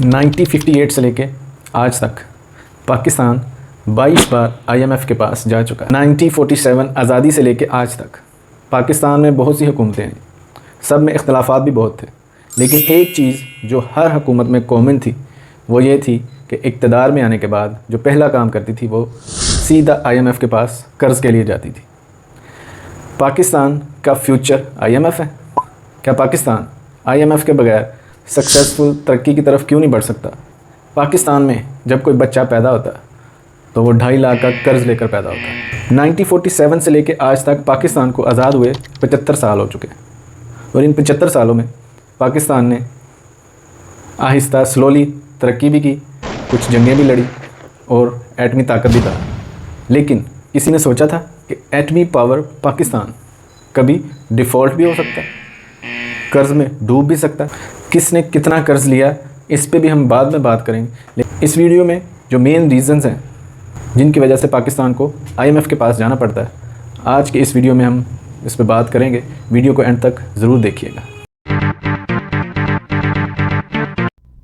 1958 से लेके आज तक पाकिस्तान 22 बार IMF के पास जा चुका है। 1947 आज़ादी से लेके आज तक पाकिस्तान में बहुत सी हुकूमतें हैं, सब में इख्तलाफात भी बहुत थे, लेकिन एक चीज़ जो हर हुकूमत में कॉमन थी वो ये थी कि इक़्तिदार में आने के बाद जो पहला काम करती थी वो सीधा IMF के पास कर्ज़ के लिए जाती थी। पाकिस्तान का फ्यूचर IMF है। क्या पाकिस्तान IMF के बगैर सक्सेसफुल तरक्की की तरफ क्यों नहीं बढ़ सकता? पाकिस्तान में जब कोई बच्चा पैदा होता है तो वो 2.5 लाख का कर्ज़ लेकर पैदा होता है। 1947 से लेकर आज तक पाकिस्तान को आज़ाद हुए 75 साल हो चुके हैं, और इन 75 सालों में पाकिस्तान ने आहिस्ता स्लोली तरक्की भी की, कुछ जंगें भी लड़ी और एटमी ताकत भी बना। लेकिन किसी ने सोचा था कि एटमी पावर पाकिस्तान कभी डिफ़ॉल्ट भी हो सकता है, कर्ज़ में डूब भी सकता है। किसने कितना कर्ज़ लिया इस पे भी हम बाद में बात करेंगे, लेकिन इस वीडियो में जो मेन रीज़न्स हैं जिनकी वजह से पाकिस्तान को IMF के पास जाना पड़ता है, आज के इस वीडियो में हम इस पे बात करेंगे। वीडियो को एंड तक ज़रूर देखिएगा।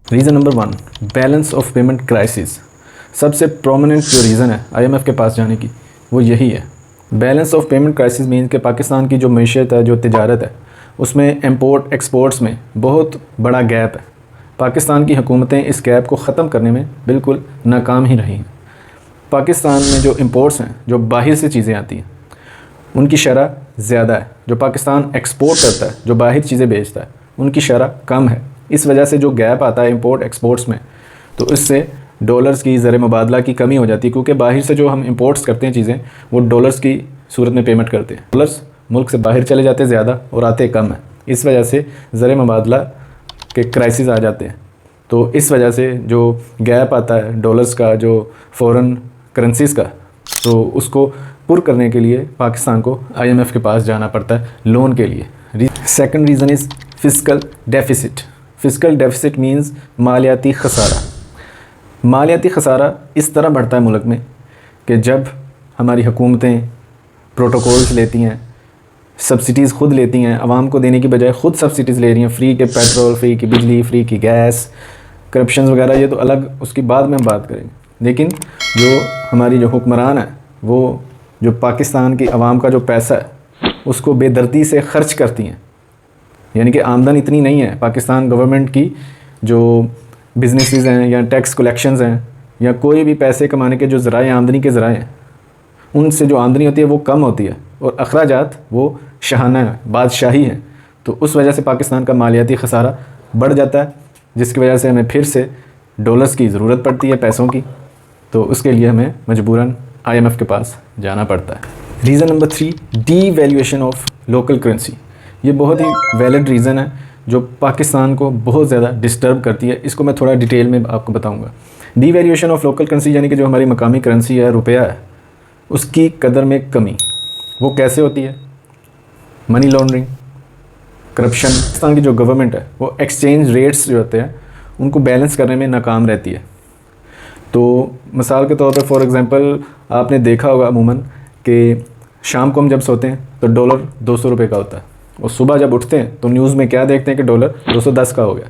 Reason number 1, balance of payment crisis. सबसे प्रोमिनेंट जो रीज़न है IMF के पास जाने की वो यही है। Balance of payment crisis mean कि पाकिस्तान की जो मैशियत है, जो तिजारत है, उसमें इंपोर्ट एक्सपोर्ट्स में बहुत बड़ा गैप है। पाकिस्तान की हुकूमतें इस गैप को ख़त्म करने में बिल्कुल नाकाम ही रही हैं। पाकिस्तान में जो इंपोर्ट्स हैं, जो बाहर से चीज़ें आती हैं, उनकी शरह ज़्यादा है। जो पाकिस्तान एक्सपोर्ट करता है, जो बाहर चीज़ें बेचता है, उनकी शरह कम है। इस वजह से जो गैप आता है इंपोर्ट एक्सपोर्ट्स में, तो इससे डॉलर्स की ज़र मुबादला की कमी हो जाती है, क्योंकि बाहर से जो हम इंपोर्ट्स करते हैं चीज़ें वो डॉलर्स की सूरत में पेमेंट करते हैं। डॉलर्स मुल्क से बाहर चले जाते हैं ज़्यादा और आते कम है। इस वजह से ज़र मुबादला के क्राइसिस आ जाते हैं। तो इस वजह से जो गैप आता है डॉलर्स का, जो फ़ॉरेन करेंसीज़ का, तो उसको पुर करने के लिए पाकिस्तान को IMF के पास जाना पड़ता है लोन के लिए। Second reason is fiscal deficit. Fiscal deficit means मालियाती ख़सारा। मालियाती ख़सारा इस तरह बढ़ता है मुल्क में कि जब हमारी हुकूमतें प्रोटोकॉल्स लेती हैं, सब्सिडीज़ ख़ुद लेती हैं, आवाम को देने की बजाय ख़ुद सब्सिडीज़ ले रही हैं, फ्री के पेट्रोल, फ्री की बिजली, फ्री की गैस, करप्शन वगैरह, ये तो अलग, उसकी बाद में हम बात करेंगे। लेकिन जो हमारी जो हुक्मरान है वो जो पाकिस्तान की आवाम का जो पैसा है उसको बेदर्दी से ख़र्च करती हैं। यानी कि आमदन इतनी नहीं है पाकिस्तान गवर्नमेंट की, जो बिजनेसेस हैं या टैक्स कलेक्शंस हैं या कोई भी पैसे कमाने के जो ज़राए आमदनी के ज़राए हैं, उनसे जो आमदनी होती है वो कम होती है और अखराजात वो शाहाना है, बादशाही है। तो उस वजह से पाकिस्तान का मालियाती ख़सारा बढ़ जाता है, जिसकी वजह से हमें फिर से डॉलर्स की ज़रूरत पड़ती है, पैसों की। तो उसके लिए हमें मजबूरन IMF के पास जाना पड़ता है। Reason number 3, devaluation of local currency. ये बहुत ही वैलिड रीज़न है जो पाकिस्तान को बहुत ज़्यादा डिस्टर्ब करती है। इसको मैं थोड़ा डिटेल में आपको बताऊँगा। डीवैल्यूएशन ऑफ लोकल करेंसी यानी कि जो हमारी मकामी करेंसी है, रुपया है, उसकी कदर में कमी। वो कैसे होती है? Money laundering, corruption. पाकिस्तान की जो गवर्नमेंट है वो एक्सचेंज रेट्स जो होते हैं उनको बैलेंस करने में नाकाम रहती है। तो मिसाल के तौर पे फॉर एग्ज़ाम्पल आपने देखा होगा अमूमन कि शाम को हम जब सोते हैं तो डॉलर 200 रुपये का होता है, और सुबह जब उठते हैं तो न्यूज़ में क्या देखते हैं कि डॉलर 210 का हो गया।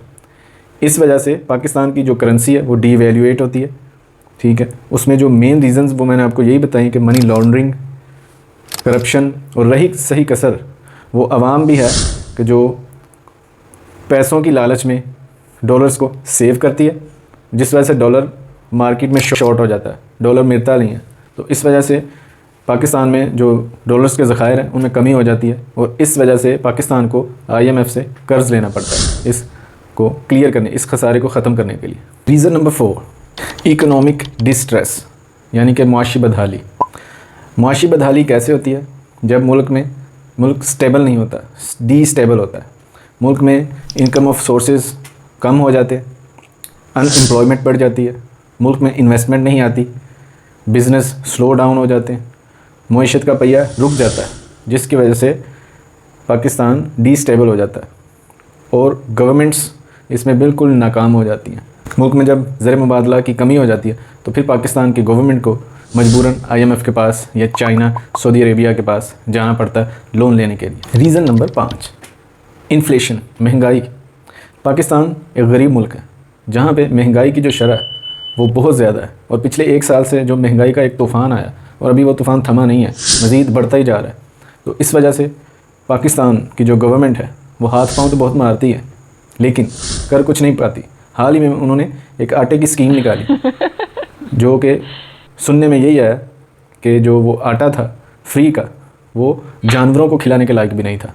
इस वजह से पाकिस्तान की जो करेंसी है वो डीवैल्यूएट होती है। ठीक है, उसमें जो मेन रीज़न्स वो मैंने आपको यही बताई कि मनी लॉन्ड्रिंग, करप्शन, और रही सही कसर वो अवाम भी है कि जो पैसों की लालच में डॉलर्स को सेव करती है, जिस वजह से डॉलर मार्केट में शॉर्ट हो जाता है, डॉलर मिलता नहीं है। तो इस वजह से पाकिस्तान में जो डॉलर्स के ज़खायर हैं उनमें कमी हो जाती है, और इस वजह से पाकिस्तान को IMF से कर्ज़ लेना पड़ता है इसको क्लियर करने, इस खसारे को ख़त्म करने के लिए। रीज़न नंबर 4, इकोनॉमिक डिस्ट्रेस यानी कि मुआशी बदहाली। मुआशी बदहाली कैसे होती है? जब मुल्क स्टेबल नहीं होता, डीस्टेबल होता है, मुल्क में इनकम ऑफ सोर्सेज कम हो जाते हैं, अनएम्प्लॉयमेंट बढ़ जाती है, मुल्क में इन्वेस्टमेंट नहीं आती, बिज़नेस स्लो डाउन हो जाते हैं, मईशत का पहिया रुक जाता है, जिसकी वजह से पाकिस्तान डीस्टेबल हो जाता है और गवर्नमेंट्स इसमें बिल्कुल नाकाम हो जाती हैं। मुल्क में जब ज़र मुबादला की कमी हो जाती है तो फिर पाकिस्तान की गवर्नमेंट को मजबूरन IMF के पास या चाइना, सऊदी अरेबिया के पास जाना पड़ता है लोन लेने के लिए। रीज़न नंबर 5, इन्फ्लेशन, महंगाई। पाकिस्तान एक गरीब मुल्क है, जहाँ पे महंगाई की जो शरह है वो बहुत ज़्यादा है, और पिछले 1 साल से जो महंगाई का एक तूफ़ान आया और अभी वो तूफ़ान थमा नहीं है, मज़ीद बढ़ता ही जा रहा है। तो इस वजह से पाकिस्तान की जो गवर्नमेंट है वो हाथ पांव तो बहुत मारती है लेकिन कर कुछ नहीं पाती। हाल ही में उन्होंने एक आटे की स्कीम निकाली जो कि सुनने में यही आया कि जो वो आटा था फ्री का, वो जानवरों को खिलाने के लायक भी नहीं था।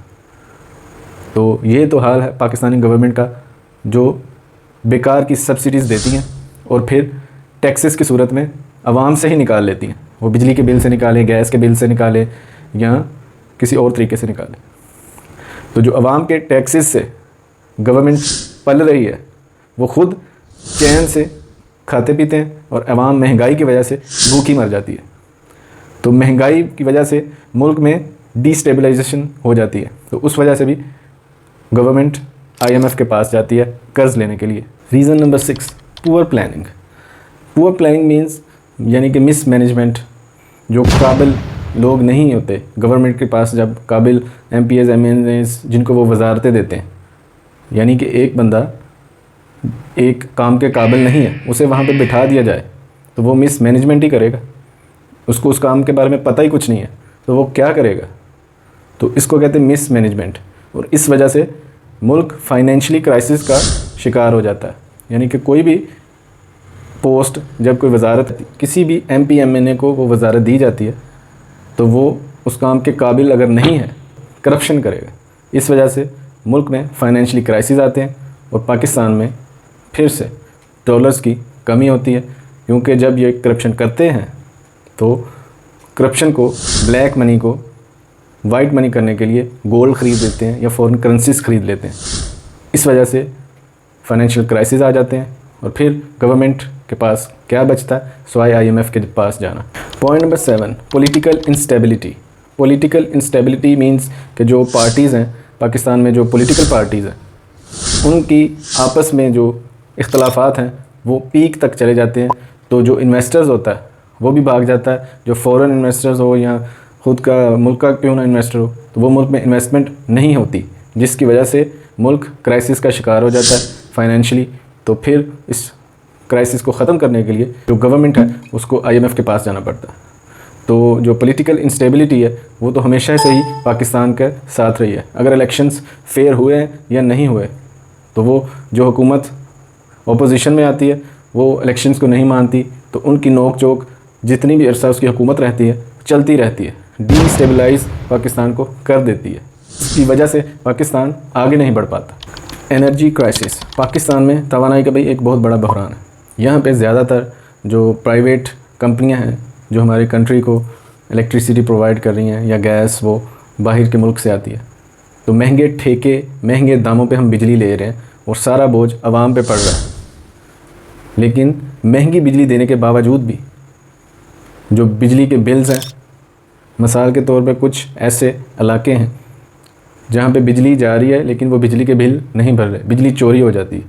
तो ये तो हाल है पाकिस्तानी गवर्नमेंट का, जो बेकार की सब्सिडीज़ देती हैं और फिर टैक्सेस की सूरत में आवाम से ही निकाल लेती हैं। वो बिजली के बिल से निकाले, गैस के बिल से निकाले या किसी और तरीके से निकाले। तो जो आवाम के टैक्सेस से गवर्नमेंट पल रही है वो खुद चैन से खाते पीते हैं और आवाम महंगाई की वजह से भूखी मर जाती है। तो महंगाई की वजह से मुल्क में डिस्टेबलाइजेशन हो जाती है। तो उस वजह से भी गवर्नमेंट IMF के पास जाती है कर्ज़ लेने के लिए। Reason number 6, poor planning. Poor planning means यानी कि मिस मैनेजमेंट। जो काबिल लोग नहीं होते गवर्नमेंट के पास, जब काबिल MPs MNAs जिनको वो वजारतें देते हैं, यानी कि एक बंदा एक काम के काबिल नहीं है, उसे वहाँ पे बिठा दिया जाए तो वो मिस मैनेजमेंट ही करेगा। उसको उस काम के बारे में पता ही कुछ नहीं है तो वो क्या करेगा। तो इसको कहते हैं मिस मैनेजमेंट, और इस वजह से मुल्क फाइनेंशियली क्राइसिस का शिकार हो जाता है। यानी कि कोई भी पोस्ट, जब कोई वजारत किसी भी MP MNA को वो वजारत दी जाती है तो वो उस काम के काबिल अगर नहीं है, करप्शन करेगा। इस वजह से मुल्क में फाइनेंशियली क्राइसिस आते हैं और पाकिस्तान में फिर से डॉलर्स की कमी होती है, क्योंकि जब ये करप्शन करते हैं तो करप्शन को, ब्लैक मनी को वाइट मनी करने के लिए गोल्ड ख़रीद लेते हैं या फॉरेन करेंसीज ख़रीद लेते हैं। इस वजह से फाइनेंशियल क्राइसिस आ जाते हैं और फिर गवर्नमेंट के पास क्या बचता है, सिवाय IMF के पास जाना। Point number 7, political instability. Political instability means कि जो पार्टीज़ हैं पाकिस्तान में, जो पॉलिटिकल पार्टीज़ हैं, उनकी आपस में जो इख्तलाफात हैं वो पीक तक चले जाते हैं। तो जो इन्वेस्टर्स होता है वो भी भाग जाता है, जो फॉरेन इन्वेस्टर्स हो या ख़ुद का मुल्क का क्यों ना इन्वेस्टर हो, तो वो मुल्क में इन्वेस्टमेंट नहीं होती, जिसकी वजह से मुल्क क्राइसिस का शिकार हो जाता है फाइनेंशियली। तो फिर इस क्राइसिस को ख़त्म करने के लिए जो गवर्नमेंट है उसको IMF के पास जाना पड़ता है। तो जो पॉलिटिकल इंस्टेबिलिटी है वो तो हमेशा से ही पाकिस्तान के साथ रही है। अगर इलेक्शंस फेयर हुए हैं या नहीं हुए, तो वो जो हुकूमत ऑपोजिशन में आती है वो इलेक्शंस को नहीं मानती, तो उनकी नोक चोक जितनी भी अरसा उसकी हुकूमत रहती है चलती रहती है, डिस्टेबलाइज पाकिस्तान को कर देती है। इसकी वजह से पाकिस्तान आगे नहीं बढ़ पाता। Energy crisis. पाकिस्तान में तवानाई का भाई एक बहुत बड़ा बहरान है। यहाँ पे ज़्यादातर जो प्राइवेट कंपनियाँ हैं जो हमारी कंट्री को इलेक्ट्रिसिटी प्रोवाइड कर रही हैं या गैस, वो बाहर के मुल्क से आती है। तो महंगे ठेके, महंगे दामों पे हम बिजली ले रहे हैं और सारा बोझ आवाम पे पड़ रहा है। लेकिन महंगी बिजली देने के बावजूद भी जो बिजली के बिल्स हैं, मिसाल के तौर पे कुछ ऐसे इलाके हैं जहाँ पे बिजली जा रही है लेकिन वो बिजली के बिल नहीं भर रहे, बिजली चोरी हो जाती है,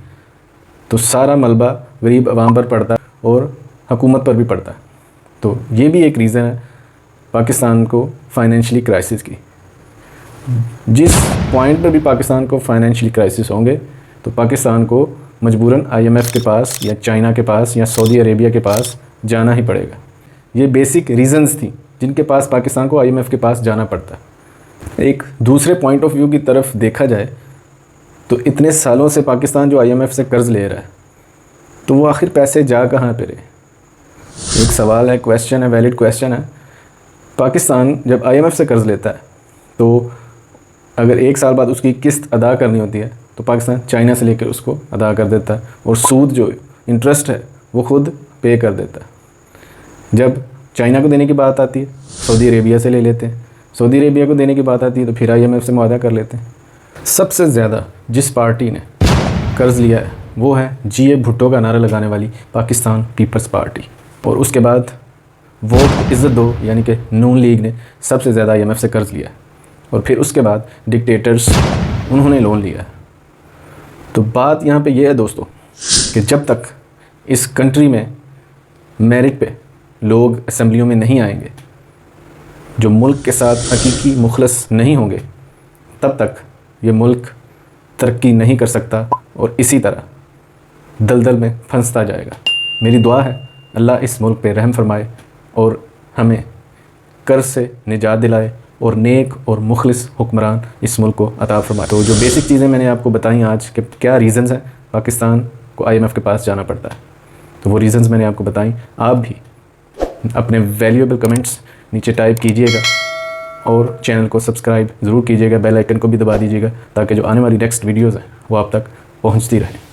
तो सारा मलबा गरीब आवाम पर पड़ता है और हुकूमत पर भी पड़ता है। तो ये भी एक रीज़न है पाकिस्तान को फाइनेंशियली क्राइसिस की। जिस पॉइंट पर भी पाकिस्तान को फाइनेंशियली क्राइसिस होंगे तो पाकिस्तान को मजबूरन IMF के पास या चाइना के पास या सऊदी अरेबिया के पास जाना ही पड़ेगा। ये बेसिक रीज़न्स थी जिनके पास पाकिस्तान को IMF के पास जाना पड़ता है। एक दूसरे पॉइंट ऑफ व्यू की तरफ देखा जाए तो इतने सालों से पाकिस्तान जो IMF से कर्ज़ ले रहा है, तो वो आखिर पैसे जा कहाँ पे रहे। एक सवाल है, क्वेश्चन है, वैलिड क्वेश्चन है। पाकिस्तान जब IMF से कर्ज़ लेता है तो अगर 1 साल बाद उसकी किस्त अदा करनी होती है तो पाकिस्तान चाइना से लेकर उसको अदा कर देता है और सूद जो इंटरेस्ट है वो खुद पे कर देता है। जब चाइना को देने की बात आती है सऊदी अरेबिया से ले लेते हैं, सऊदी अरेबिया को देने की बात आती है तो फिर IMF से मुआहदा कर लेते हैं। सबसे ज़्यादा जिस पार्टी ने कर्ज़ लिया है वो है GA भुट्टो का नारा लगाने वाली पाकिस्तान पीपल्स पार्टी, और उसके बाद वोट इज़्ज़त दो यानी कि नून लीग ने सबसे ज़्यादा IMF से कर्ज़ लिया, और फिर उसके बाद डिक्टेटर्स उन्होंने लोन लिया। तो बात यहाँ पे ये है दोस्तों कि जब तक इस कंट्री में मेरिट पे लोग असम्बलियों में नहीं आएंगे, जो मुल्क के साथ हकीकी मुखलस नहीं होंगे, तब तक ये मुल्क तरक्की नहीं कर सकता और इसी तरह दलदल में फंसता जाएगा। मेरी दुआ है अल्लाह इस मुल्क पे रहम फरमाए और हमें कर्ज से निजात दिलाए और नेक और मुखलिस हुक्मरान इस मुल्क को अता फरमाए। तो जो बेसिक चीज़ें मैंने आपको बताई आज कि क्या रीज़न्स हैं पाकिस्तान को IMF के पास जाना पड़ता है, तो वो रीज़न्स मैंने आपको बताई। आप भी अपने वैल्यूएबल कमेंट्स नीचे टाइप कीजिएगा और चैनल को सब्सक्राइब ज़रूर कीजिएगा, बेल आइकन को भी दबा दीजिएगा ताकि जो आने वाली नेक्स्ट वीडियोज़ हैं वो आप तक पहुँचती रहे।